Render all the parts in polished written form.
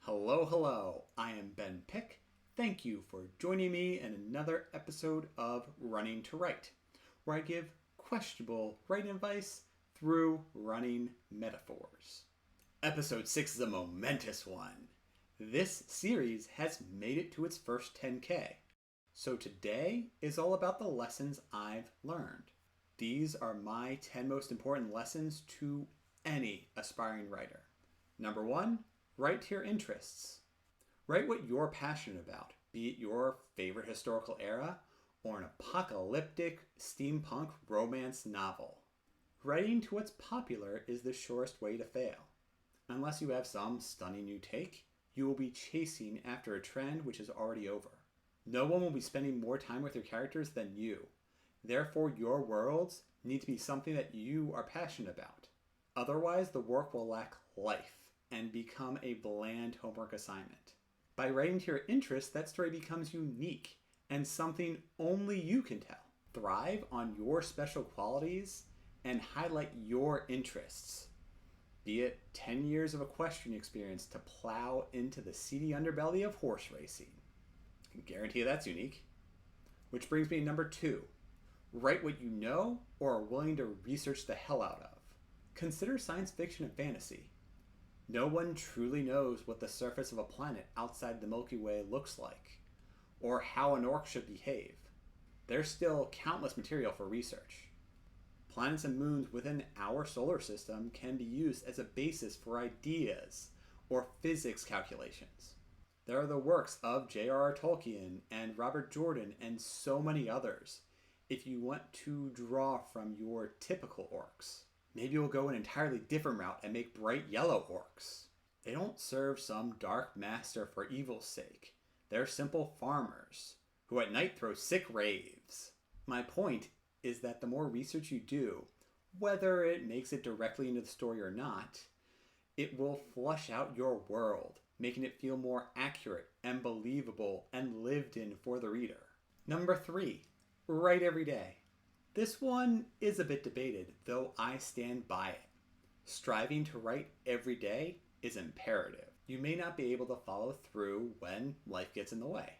Hello, hello. I am Ben Pick. Thank you for joining me in another episode of Running to Write, where I give questionable writing advice through running metaphors. Episode 6 is a momentous one. This series has made it to its first 10K. So today is all about the lessons I've learned. These are my 10 most important lessons to any aspiring writer. Number 1, write to your interests. Write what you're passionate about, be it your favorite historical era or an apocalyptic steampunk romance novel. Writing to what's popular is the surest way to fail. Unless you have some stunning new take, you will be chasing after a trend which is already over. No one will be spending more time with your characters than you. Therefore, your worlds need to be something that you are passionate about. Otherwise, the work will lack life and become a bland homework assignment. By writing to your interests, that story becomes unique and something only you can tell. Thrive on your special qualities and highlight your interests. Be it 10 years of equestrian experience to plow into the seedy underbelly of horse racing. I can guarantee that's unique. Which brings me to number 2. Write what you know or are willing to research the hell out of. Consider science fiction and fantasy. No one truly knows what the surface of a planet outside the Milky Way looks like, or how an orc should behave. There's still countless material for research. Planets and moons within our solar system can be used as a basis for ideas or physics calculations. There are the works of J.R.R. Tolkien and Robert Jordan and so many others if you want to draw from your typical orcs. Maybe you'll go an entirely different route and make bright yellow orcs. They don't serve some dark master for evil's sake. They're simple farmers who at night throw sick raves. My point is that the more research you do, whether it makes it directly into the story or not, it will flush out your world, making it feel more accurate and believable and lived in for the reader. Number 3, write every day. This one is a bit debated, though I stand by it. Striving to write every day is imperative. You may not be able to follow through when life gets in the way,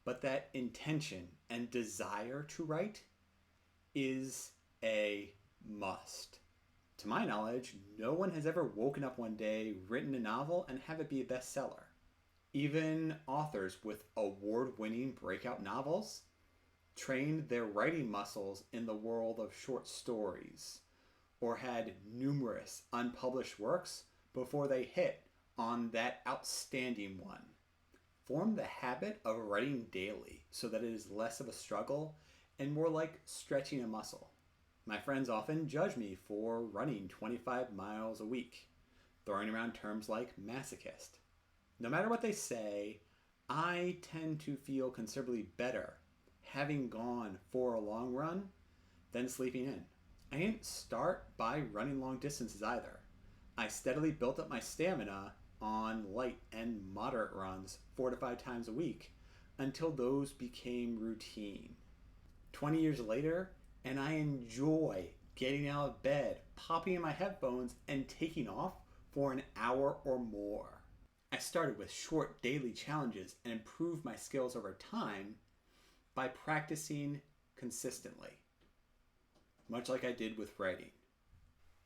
but that intention and desire to write is a must. To my knowledge, no one has ever woken up one day, written a novel, and have it be a bestseller. Even authors with award-winning breakout novels trained their writing muscles in the world of short stories, or had numerous unpublished works before they hit on that outstanding one. Form the habit of writing daily so that it is less of a struggle and more like stretching a muscle. My friends often judge me for running 25 miles a week, throwing around terms like masochist. No matter what they say, I tend to feel considerably better having gone for a long run than sleeping in. I didn't start by running long distances either. I steadily built up my stamina on light and moderate runs 4 to 5 times a week until those became routine. 20 years later, and I enjoy getting out of bed, popping in my headphones, and taking off for an hour or more. I started with short daily challenges and improved my skills over time by practicing consistently, much like I did with writing.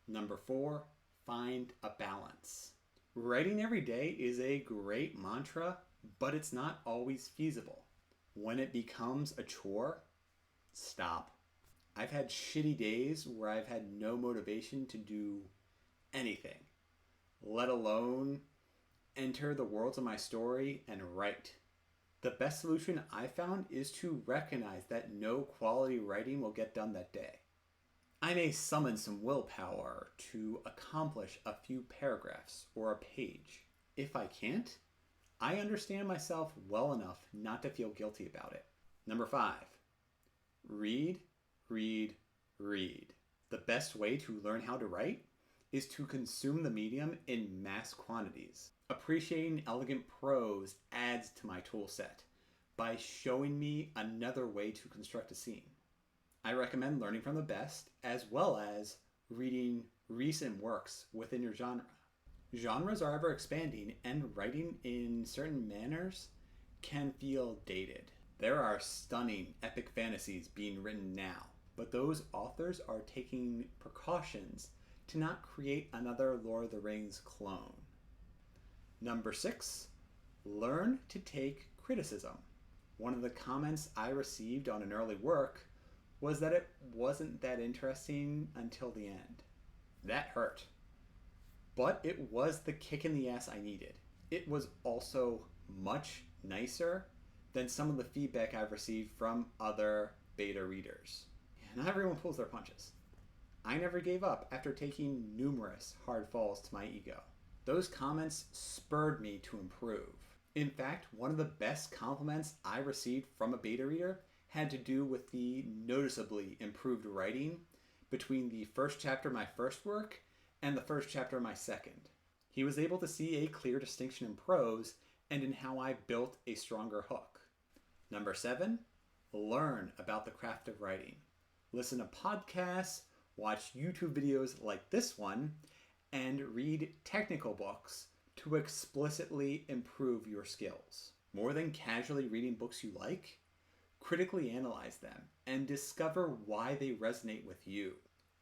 Number 4, find a balance. Writing every day is a great mantra, but it's not always feasible. When it becomes a chore, stop. I've had shitty days where I've had no motivation to do anything, let alone enter the worlds of my story and write. The best solution I found is to recognize that no quality writing will get done that day. I may summon some willpower to accomplish a few paragraphs or a page. If I can't, I understand myself well enough not to feel guilty about it. Number 5, read, read, read. The best way to learn how to write is to consume the medium in mass quantities. Appreciating elegant prose adds to my tool set by showing me another way to construct a scene. I recommend learning from the best as well as reading recent works within your genre. Genres are ever expanding, and writing in certain manners can feel dated. There are stunning epic fantasies being written now, but those authors are taking precautions to not create another Lord of the Rings clone. Number 6, learn to take criticism. One of the comments I received on an early work was that it wasn't that interesting until the end. That hurt. But it was the kick in the ass I needed. It was also much nicer than some of the feedback I've received from other beta readers. Not everyone pulls their punches. I never gave up after taking numerous hard falls to my ego. Those comments spurred me to improve. In fact, one of the best compliments I received from a beta reader had to do with the noticeably improved writing between the first chapter of my first work and the first chapter of my second. He was able to see a clear distinction in prose and in how I built a stronger hook. Number 7, learn about the craft of writing. Listen to podcasts, watch YouTube videos like this one, and read technical books to explicitly improve your skills. More than casually reading books you like, critically analyze them and discover why they resonate with you.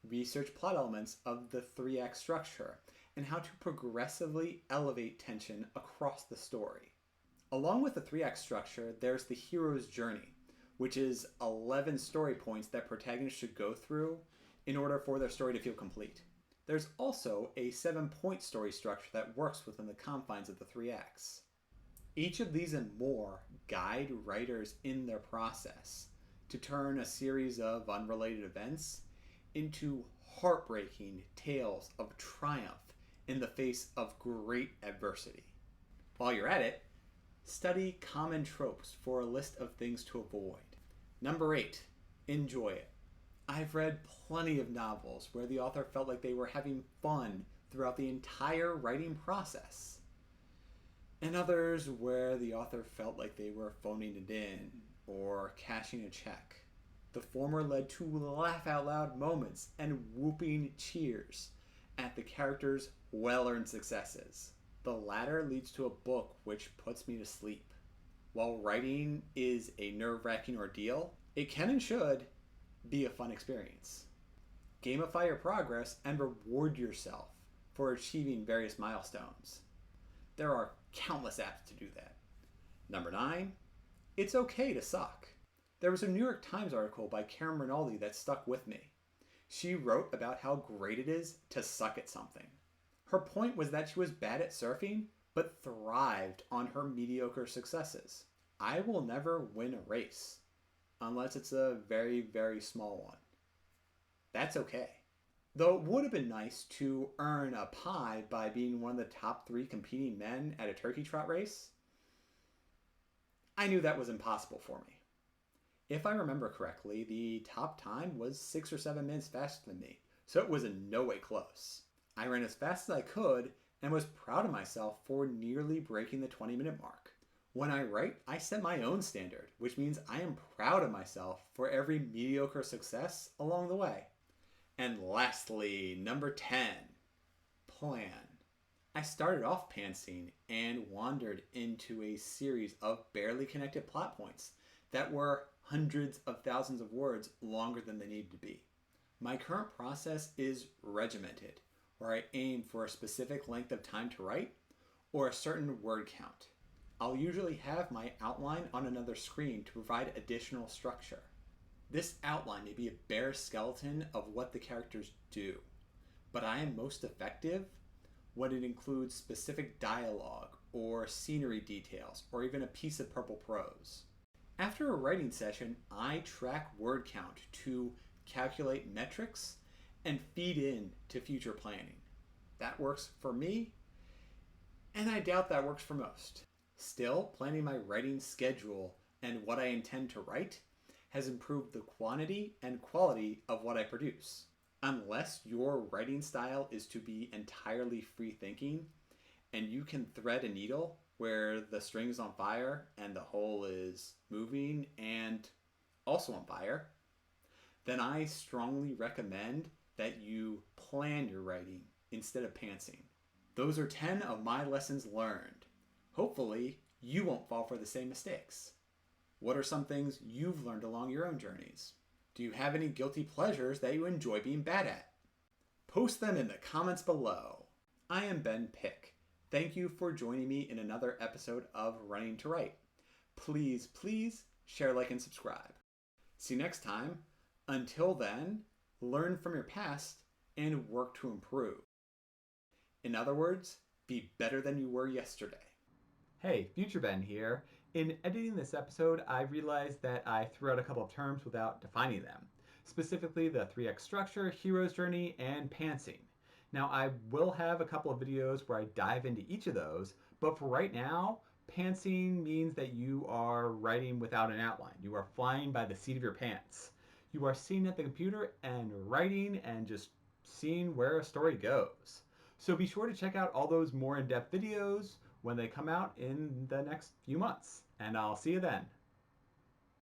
Research plot elements of the 3-act structure and how to progressively elevate tension across the story. Along with the 3-act structure, there's the hero's journey, which is 11 story points that protagonists should go through in order for their story to feel complete. There's also a 7-point story structure that works within the confines of the 3 acts. Each of these and more guide writers in their process to turn a series of unrelated events into heartbreaking tales of triumph in the face of great adversity. While you're at it, study common tropes for a list of things to avoid. Number 8, enjoy it. I've read plenty of novels where the author felt like they were having fun throughout the entire writing process, and others where the author felt like they were phoning it in or cashing a check. The former led to laugh out loud moments and whooping cheers at the characters' well-earned successes. The latter leads to a book which puts me to sleep. While writing is a nerve-wracking ordeal, it can and should be a fun experience. Gamify your progress and reward yourself for achieving various milestones. There are countless apps to do that. Number 9, it's okay to suck. There was a New York Times article by Karen Rinaldi that stuck with me. She wrote about how great it is to suck at something. Her point was that she was bad at surfing, but thrived on her mediocre successes. I will never win a race, unless it's a very, very small one. That's okay. Though it would have been nice to earn a pie by being one of the top 3 competing men at a turkey trot race, I knew that was impossible for me. If I remember correctly, the top time was 6 or 7 minutes faster than me, so it was in no way close. I ran as fast as I could and was proud of myself for nearly breaking the 20-minute mark. When I write, I set my own standard, which means I am proud of myself for every mediocre success along the way. And lastly, number 10, plan. I started off pantsing and wandered into a series of barely connected plot points that were hundreds of thousands of words longer than they needed to be. My current process is regimented, where I aim for a specific length of time to write or a certain word count. I'll usually have my outline on another screen to provide additional structure. This outline may be a bare skeleton of what the characters do, but I am most effective when it includes specific dialogue or scenery details or even a piece of purple prose. After a writing session, I track word count to calculate metrics and feed in to future planning. That works for me, and I doubt that works for most. Still, planning my writing schedule and what I intend to write has improved the quantity and quality of what I produce. Unless your writing style is to be entirely free thinking and you can thread a needle where the string is on fire and the whole is moving and also on fire, then I strongly recommend that you plan your writing instead of pantsing. Those are 10 of my lessons learned. Hopefully, you won't fall for the same mistakes. What are some things you've learned along your own journeys? Do you have any guilty pleasures that you enjoy being bad at? Post them in the comments below. I am Ben Pick. Thank you for joining me in another episode of Running to Write. Please share, like, and subscribe. See you next time. Until then, learn from your past and work to improve. In other words, be better than you were yesterday. Hey, Future Ben here. In editing this episode, I realized that I threw out a couple of terms without defining them. Specifically the 3x structure, hero's journey, and pantsing. Now I will have a couple of videos where I dive into each of those, but for right now, pantsing means that you are writing without an outline. You are flying by the seat of your pants. You are sitting at the computer and writing and just seeing where a story goes. So be sure to check out all those more in-depth videos when they come out in the next few months. And I'll see you then.